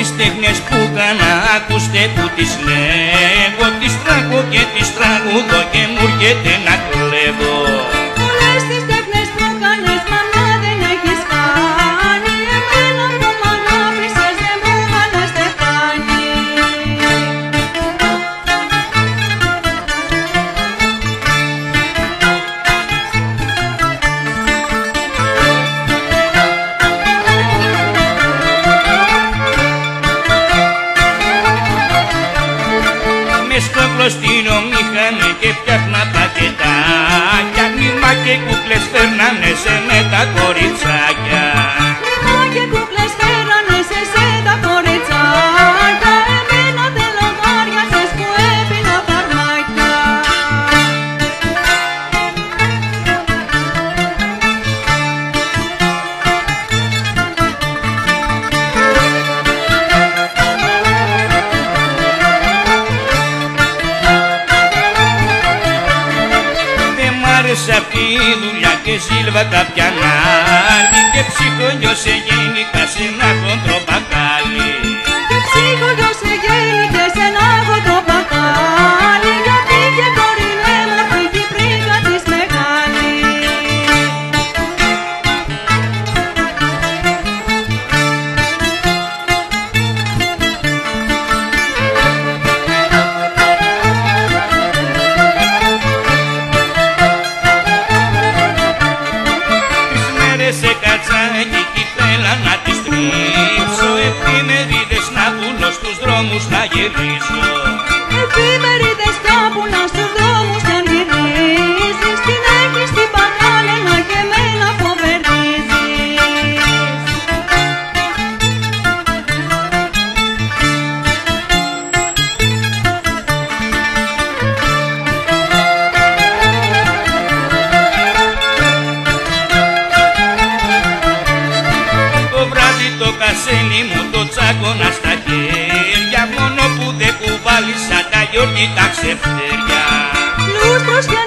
τις τέχνες που κάνα, ακούστε που τις λέγω. Τις τράγω και τις τραγουδώ και μου έρχεται να κλαίγω. Όλες τις τέχνες που κάνεις μαμά δεν έχεις κάνει. Εμένα που μ' αγάπησες δεν μου βάλες στεφάνι. Στο κλωστήριο μήχανε και φτιάχνα πακετάκια. Μήμα και κούκλες φέρνανε σε με τα κοριτσάκια. Μήμα και κούκλες φέρνανε σε τα κοριτσάκια. Εμένα δεν λογάριασες που έπινα φαρμάκια. Σε αυτή η δουλειά και σύλβα κάποια άλλη. Και ψυχολιό σε γενικά σε ένα χοντρό μπακάλι. Και ψυχολιό σε γενικά σε ένα χοντρό μπακάλι. Γιατί και κορινέ μου φύγει πρίκα της μεγάλη. Σε κατσάκι κι θέλα να τις τρίψω. Εφημερίδες να πουλώ στους δρόμους να γυρίσω. Εφημερίδες να πουλώ στους δρόμους να γυρίζεις. Την έχεις στην παγάλαινα και εμένα φοβερίζεις. Το κασέλι μου το τσάκωνα στα χέρια. Μόνο που δεν κουβάλισα τα γιορτή τα ξεφτέρια. Λούστρος και